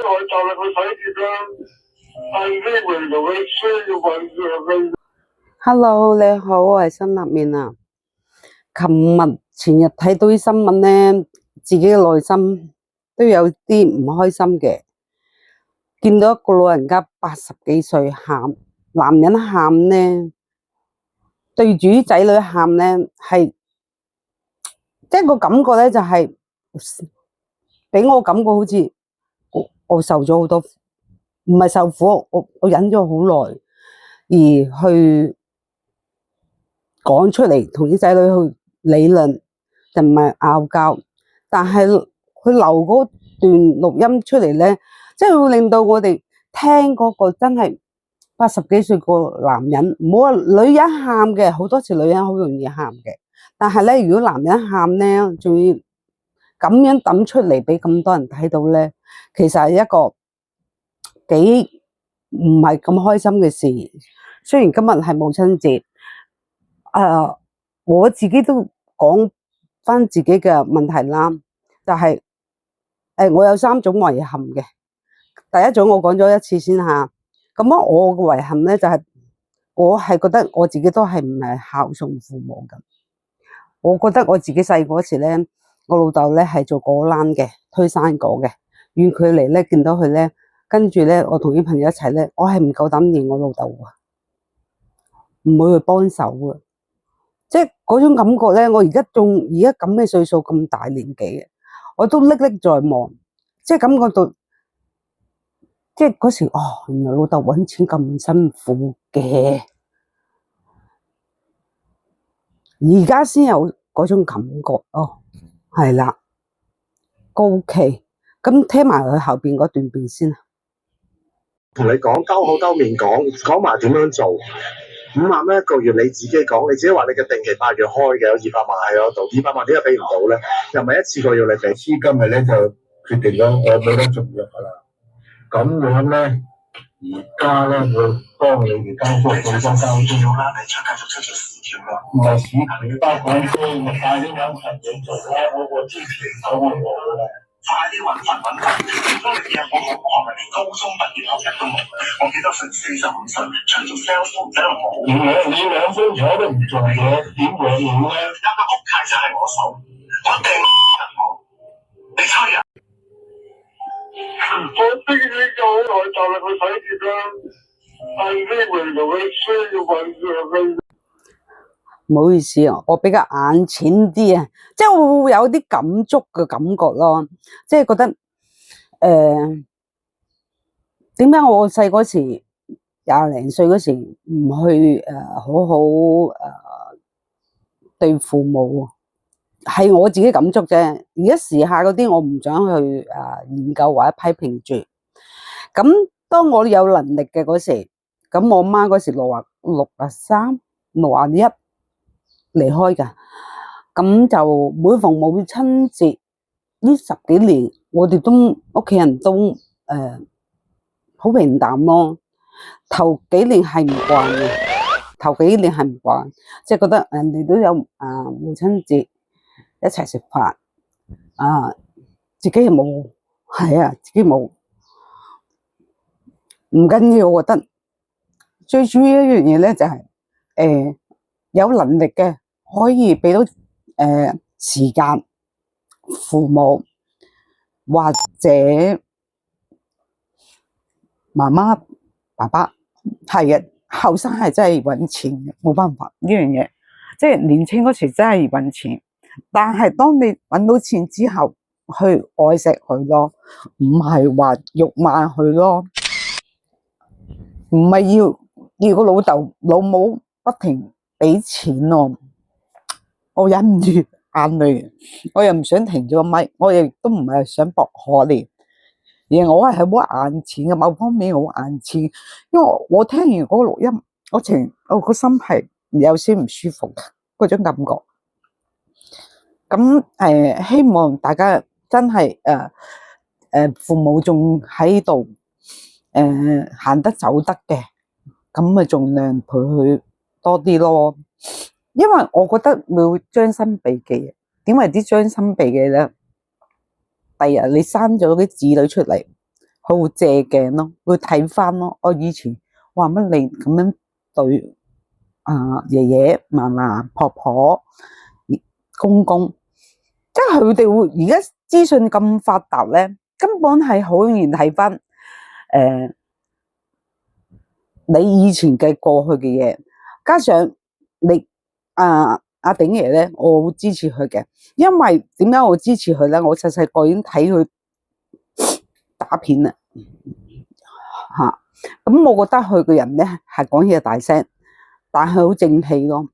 就係佢睇住啦，但係呢回同佢需要揾佢。Hello，你好，我係新立面啊。前日睇到啲新聞咧，自己嘅內心都有啲唔開心嘅。見到一個老人家80幾歲喊，男人喊咧，對住啲仔女喊咧，係即係個感覺咧，就係俾我感覺好似我受咗好多，唔係受苦，我忍咗好耐，而去講出嚟同啲仔女去理論，就唔係拗交。但係佢留嗰段錄音出嚟咧，即係會令到我哋聽嗰個真係80幾歲個男人，唔好話女人喊嘅，好多時女人好容易喊嘅，但係咧，如果男人喊咧，仲要咁樣抌出嚟俾咁多人睇到咧，其實係一個幾唔係咁開心嘅事。雖然今日係母親節，我自己都講翻自己嘅問題啦，就係我有3種遺憾嘅。第一種我講咗一次先吓，咁我嘅遺憾咧就係我係覺得我自己都係唔係孝順父母咁。我覺得我自己細個時咧，我老豆咧係做果欄嘅，推生果嘅，遠距離咧見到佢咧，跟住咧我同啲朋友一齊咧，我係唔夠膽認我老豆啊，唔會去幫手啊，即係嗰種感覺咧。我而家咁嘅歲數，咁大年紀嘅，我都歷歷在目，即係感覺到，即係嗰時原來老豆搵錢咁辛苦嘅，而家先有嗰種感覺係啦。OK，咁聽埋佢後邊嗰段片先啊。同你講兜口兜面講埋點樣做，5萬蚊一個月，你自己講，你自己話你嘅定期8月開嘅，有200萬喺嗰度，200萬點解俾唔到咧？又唔係一次過要你俾？資金咪咧就決定咗我冇得續約噶啦。咁樣咧，而家咧會幫你哋交租，最多交租啦，你繼續出咗市條啦，唔係市條包廣租，咪快啲揾份嘢做啦。我之前講過啦。快啲揾份，當你嘅我係咪連高中畢業學歷都冇？我記得成45歲，除咗 sales 都唔使冇。你2星期都唔做嘢，點養你咧？有個屋契就係我手，我掟人我，你吹人？我逼你咗好耐，就係佢睇住啦，但係呢回同佢需要揾佢。唔好意思啊，我比較眼淺啲啊，即係我會有啲感觸嘅感覺咯，即係覺得點解我細嗰時20零歲嗰時唔去好好對父母，係我自己感觸啫。而家時下嗰啲我唔想去研究或者批評住。咁當我有能力嘅嗰時，咁我媽嗰時63、61離開噶，咁就每逢母親節呢10幾年，我哋都屋企人都好平淡咯。頭幾年係唔慣嘅，即係覺得人哋都有母親節一齊食飯，自己冇，自己冇，唔緊要。我覺得最主要一樣嘢咧就係有能力嘅可以俾到時間父母或者媽媽爸爸，係嘅，後生係真係搵錢嘅，冇辦法呢樣嘢，即係年輕嗰時真係搵錢，但係當你搵到錢之後，去愛錫佢咯，唔係話辱罵佢咯，唔係要個老豆老母不停俾錢咯。我忍唔住眼淚，我又唔想停咗個咪，我亦都唔係想博可憐，而我係好眼淺嘅，某方面好眼淺，因為我聽完嗰個錄音，我個心係有些唔舒服嗰種感覺。咁希望大家真係父母仲喺度行得走得嘅，咁咪盡量陪佢多啲咯。因為我覺得會將心比己，點為之將心比己咧？第日你生咗啲子女出嚟，佢會借鏡咯，會睇翻咯。我以前話乜你咁樣對爺爺嫲嫲婆婆公公，即係佢哋會而家資訊咁發達咧，根本係好容易睇翻你以前嘅過去嘅嘢，加上你阿鼎爺咧，我好支持佢嘅，因為點解我支持佢咧？我細細個已經睇佢打片啦，咁我覺得佢個人咧係講嘢大聲，但係好正氣咯。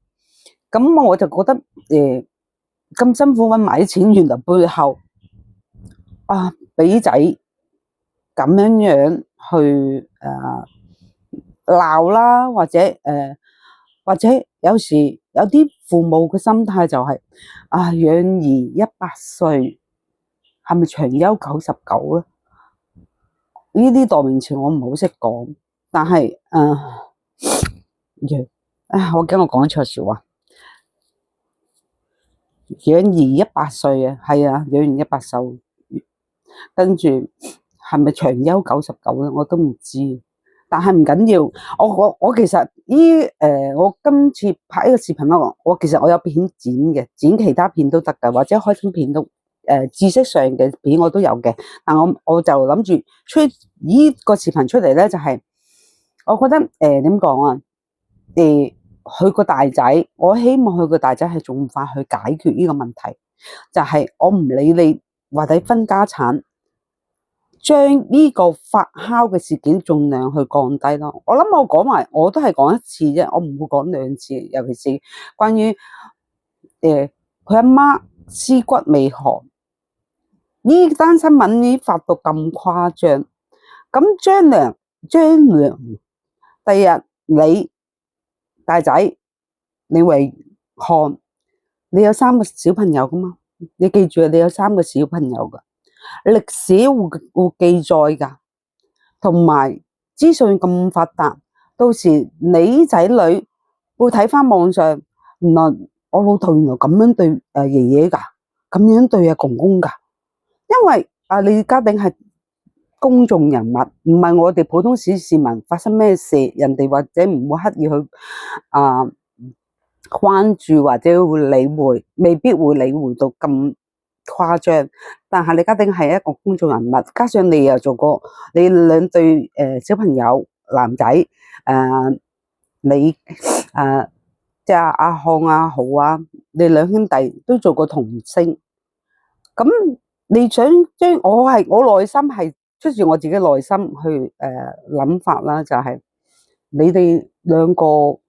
咁我就覺得咁辛苦搵埋啲錢，原來背後俾仔咁樣去鬧啦，或者有時有啲父母嘅心態就係養兒100歲，係咪長憂99咧？呢啲代名詞我唔好識講，但係我驚我講錯說話。養兒100歲啊，係啊，養兒100歲，跟住係咪長憂99咧？我都唔知。但係唔緊要，我其實我今次拍呢個視頻啦，我其實我有片剪嘅，剪其他片都得噶，或者開心片都知識上嘅片我都有嘅。但我就諗住出呢個視頻出嚟咧，就係我覺得點講啊？佢個大仔，我希望佢個大仔係盡快去解決呢個問題，就係我唔理你或者分家產。將呢個發酵嘅事件盡量去降低咯。我諗我講埋，我都係講一次啫，我唔會講2次。尤其是關於佢阿媽屍骨未寒呢單新聞已經發到咁誇張。咁張良，第日你大仔你為漢，你有3個小朋友噶嘛？你記住你有3個小朋友噶。歷史會記載噶，同埋資訊咁發達，到時你仔女會睇翻網上，原來我老豆原來咁樣對爺爺噶，咁樣對阿公公噶。因為李家鼎係公眾人物，唔係我哋普通小市民，發生咩事，人哋或者唔會刻意去關注或者會理會，未必會理會到咁誇張。但係李家鼎係一個公眾人物，加上你又做過你2對小朋友男仔你即係阿漢阿豪你2兄弟都做過童星，咁你想將我內心係出自我自己內心去諗法啦，就係你哋2個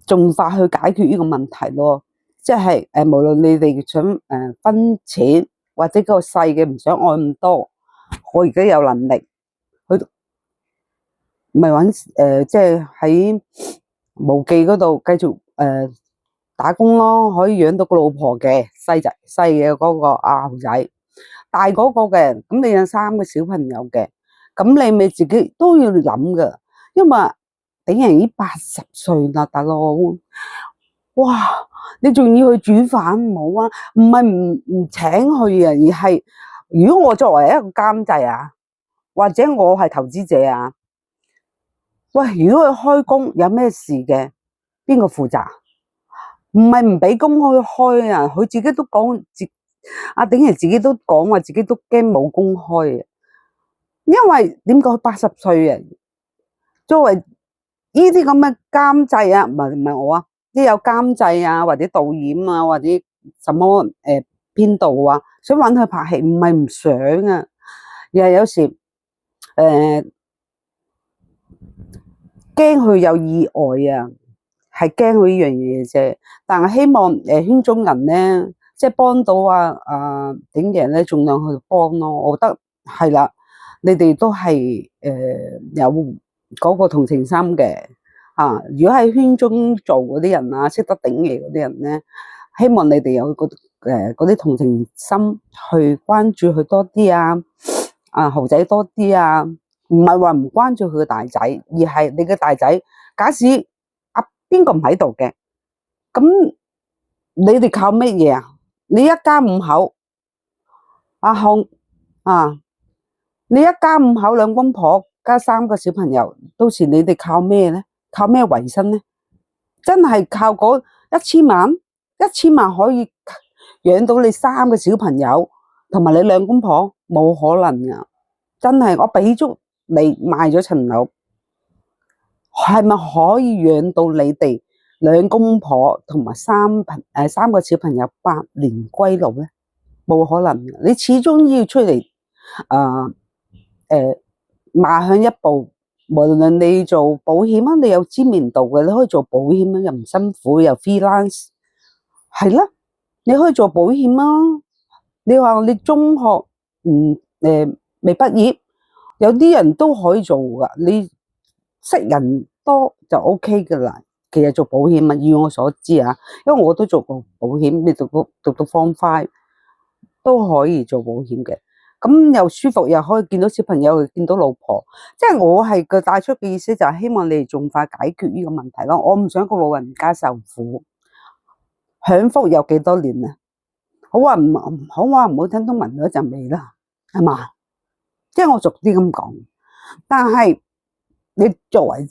盡快去解決呢個問題咯。即係無論你哋想分錢，或者個細嘅唔想愛咁多，我而家有能力去咪揾即係喺無記嗰度繼續打工咯，可以養到個老婆嘅細嘅嗰個阿豪仔，大嗰個嘅咁你有3個小朋友嘅，咁你咪自己都要諗噶，因為鼎爺已經80歲啦，大佬，哇！你仲要去煮飯冇啊？唔係唔請佢啊，而係如果我作為一個監製或者我係投資者喂，如果佢開工有咩事嘅，邊個負責？唔係唔俾工開啊，佢自己都講，阿鼎爺自己都講話自己都驚冇工開啊，因為點講？80歲啊，作為呢啲咁嘅監製唔係我啲有監製或者導演或者什麼編導想搵佢拍戲，唔係唔想而係有時驚佢有意外係驚佢呢樣嘢啫。但係希望圈中人咧，即係幫到鼎爺咧，盡量去幫咯。我覺得係啦，你哋都係有嗰個同情心嘅。如果喺圈中做嗰啲人識得鼎爺嗰啲人咧，希望你哋有嗰啲同情心去關注佢多啲豪仔多啲唔係話唔關注佢嘅大仔，而係你嘅大仔，假使邊個唔喺度嘅，咁你哋靠乜嘢你一家5口，阿康你一家五口兩公婆加3個小朋友，到時你哋靠咩呢？靠咩維生呢？真係靠嗰1000萬，1000萬可以養到你3個小朋友同埋你兩公婆，冇可能噶。真係我俾足你賣咗層樓，係咪可以養到你哋兩公婆同埋3個小朋友百年歸老呢？冇可能嘅，你始終要出嚟邁向一步。無論你做保險啊，你有知名度嘅，你可以做保險啊，又唔辛苦，又 freelance， 係啦，你可以做保險啊。你話你中學未畢業，有啲人都可以做噶，你識人多就 OK 噶啦。其實做保險啊，以我所知啊，因為我都做過保險，你讀到 Form 5都可以做保險嘅。咁又舒服，又可以見到小朋友，見到老婆，即係我係個帶出嘅意思，就係希望你哋盡快解決呢個問題咯。我唔想個老人家受苦，享福有幾多年啊？好話唔好聽，都聞到一陣味啦，係嘛？即係我逐啲咁講，但係你作為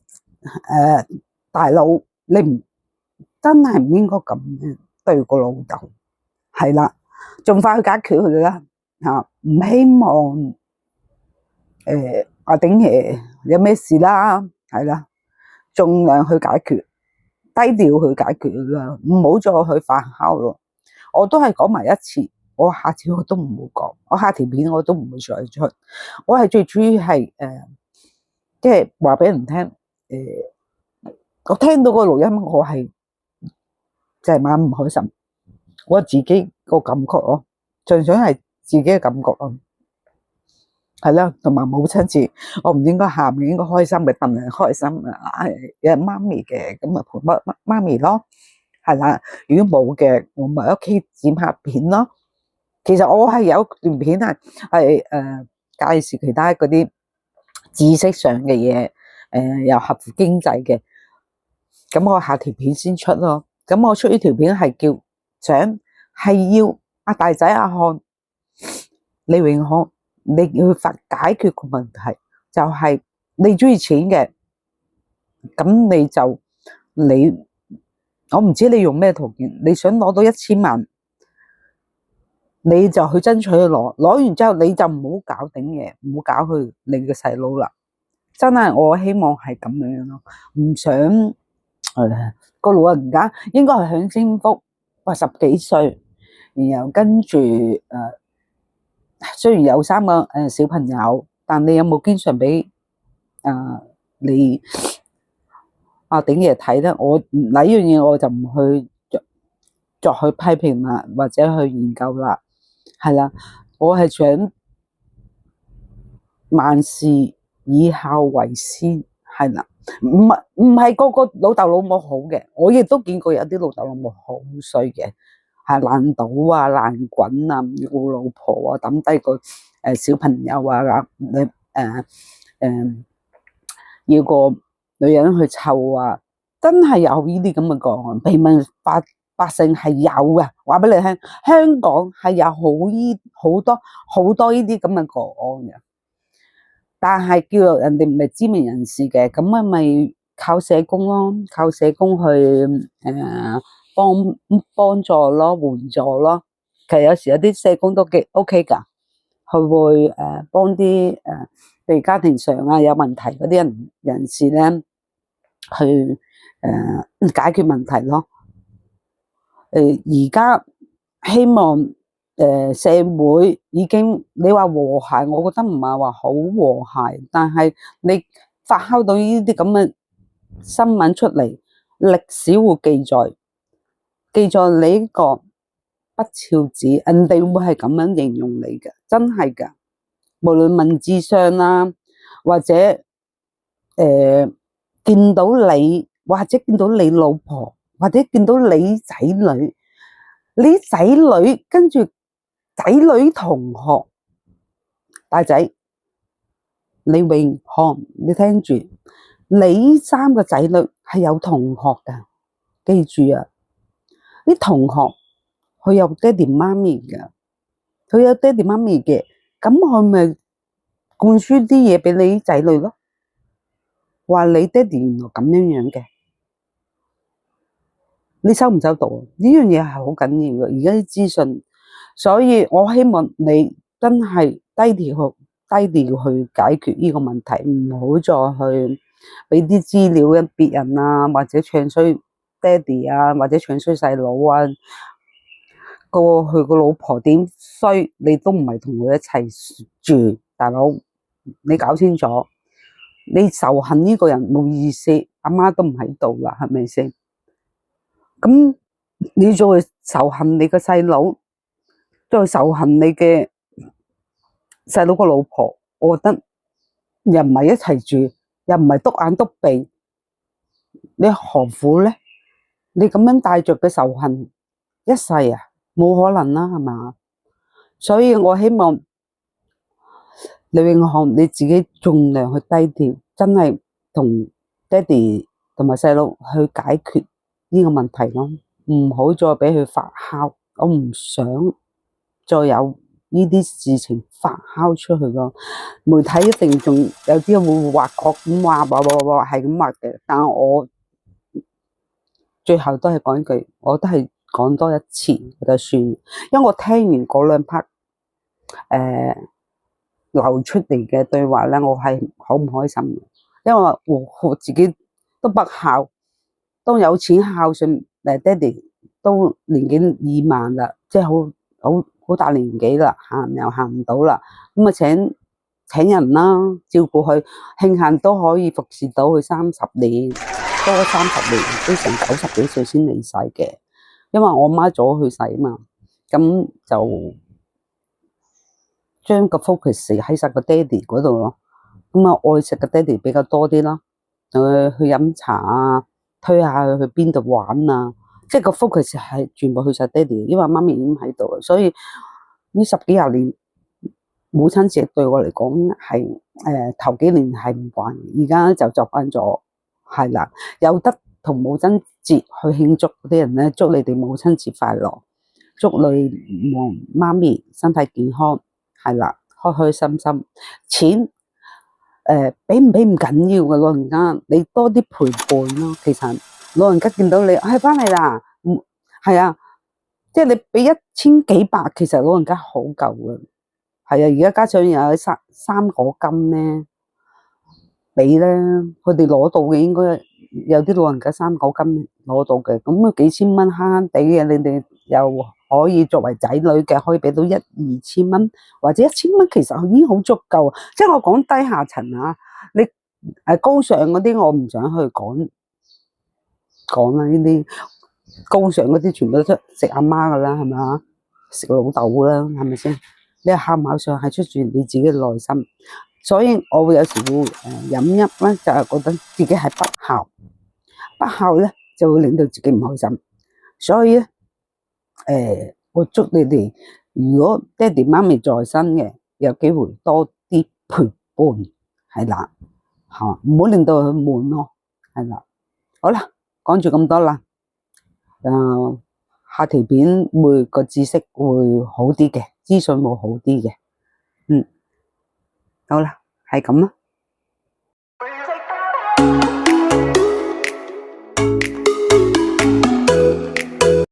大佬，你唔真係唔應該咁樣對個老豆，係啦，盡快去解決佢啦。唔希望阿鼎爺有咩事啦，係啦，盡量去解決，低調去解決啦，唔好再去發酵咯。我都係講埋一次，我下次我都唔會講，我下條片我都唔會再出。我係最主要係即係話俾人聽，我聽到個錄音，我係成晚唔開心，我自己個感覺咯，純粹係自己嘅感覺咯，係啦，同埋母親節，我唔應該喊，應該開心嘅，戥人開心啊！有媽咪嘅，咁啊陪媽咪咯，係啦。如果冇嘅，我咪喺屋企剪下片咯。其實我係有段片係介紹其他嗰啲知識上嘅嘢，又合乎經濟嘅。咁我下條片先出咯。咁我出呢條片係係要阿大仔阿漢。李永康，你要去解決個問題，就係你中意錢嘅，咁我唔知你用咩途徑，你想攞到1000萬，你就去爭取去攞完之後，你就唔好搞頂嘢，唔好搞佢你嘅細佬啦。真係我希望係咁樣咯，唔想個老人家應該係享清福，10幾歲，然後跟住雖然有3個小朋友，但你有冇經常俾你阿鼎爺睇咧？我呢樣嘢我就唔去作去批評啦，或者去研究啦，係啦。我係想萬事以孝為先，係啦，唔係個個老豆老母好嘅，我亦都見過有啲老豆老母好衰嘅。係爛賭啊、爛滾啊，唔要老婆啊，抌低個小朋友啊，要個女人去湊啊，真係有呢啲咁嘅個案，平民百姓係有嘅。話俾你聽，香港係有好多呢啲咁嘅個案嘅，但係叫人哋唔係知名人士嘅，咁咪靠社工咯，靠社工去幫助咯，援助咯。其實有時有啲社工都幾 OK 噶，佢會幫啲譬如家庭上有問題嗰啲人士咧，去解決問題咯。而家希望社會已經你話和諧，我覺得唔係話好和諧，但係你發酵到呢啲咁嘅新聞出嚟，歷史會記載你呢個不肖子，人哋會係咁樣形容你嘅，真係噶。無論文字上啦，或者見到你，或者見到你老婆，或者見到你仔女，跟住仔女同學，大仔李永康，你聽住，你3個仔女係有同學噶，記住啊！啲同學佢有爹哋媽咪嘅，咁佢咪灌輸啲嘢俾你仔女咯，話你爹哋原來咁樣嘅，你收唔收到？呢樣嘢係好緊要嘅，而家啲資訊，所以我希望你真係低調去解決呢個問題，唔好再去俾啲資料嘅別人啊，或者唱衰爹哋啊，或者唱衰細佬啊。佢個老婆點衰，你都唔係同佢一齊住，大佬，你搞清楚，你仇恨呢個人冇意思，阿媽都唔喺度啦，係咪先？咁你再仇恨你個細佬，再仇恨你嘅細佬個老婆，我覺得又唔係一齊住，又唔係篤眼篤鼻，你何苦咧？你咁樣帶着嘅仇恨一世啊，冇可能啦，係嘛？所以我希望李永漢你自己盡量去低調，真係同爹哋同埋細佬去解決呢個問題咯，唔好再俾佢發酵。我唔想再有呢啲事情發酵出去咯。媒體一定仲有啲會畫角咁話係咁畫嘅，但係我最後都係講一句，我都係講多一次就算，因為我聽完嗰兩 part 流出嚟嘅對話咧，我係好唔開心嘅，因為我自己都不孝，都有錢孝順爹哋，都年紀已萬啦，即係好大年紀啦，行又行唔到啦，咁啊請人啦，照顧佢，慶幸都可以服侍到佢30年，多30年，都成90幾歲先離世嘅，因為我媽早去世啊嘛，咁就將個 focus 喺晒個爹哋嗰度咯，咁啊愛錫個爹哋比較多啲咯，去飲茶啊，推下佢去邊度玩啊，即係個 focus 係全部去晒爹哋，因為媽咪已經喺度，所以呢10幾20年母親節對我嚟講係頭幾年係唔慣，而家就習慣咗，係啦，有得同母親節去慶祝嗰啲人咧，祝你哋母親節快樂，祝你媽咪身體健康，係啦，開開心心。錢俾唔俾唔緊要嘅，老人家你多啲陪伴咯。其實老人家見到你翻嚟啦，係啊，即係你俾1000幾百，其實老人家好夠嘅。係啊，而家加上有生果金咧，俾咧，佢哋攞到嘅，應該有啲老人家生果金攞到嘅，咁啊幾千蚊慳慳地嘅，你哋又可以作為仔女嘅，可以俾到1、2千蚊，或者1000蚊，其實已經好足夠。即係我講低下層啊，你高尚嗰啲我唔想去講啦，呢啲高尚嗰啲全部都食阿媽噶啦，係咪啊？食老豆啦，係咪先？你喊考上係出自你自己嘅內心，所以我會有時會飲泣咧，就係覺得自己係不孝咧，就會令到自己唔開心。所以咧，我祝你哋，如果爹哋媽咪在生嘅，有機會多啲陪伴，係啦，嚇，唔好令到佢悶咯，係啦。好啦，講住咁多啦，下條片會個知識會好啲嘅，資訊會好啲嘅，好啦，係咁啦。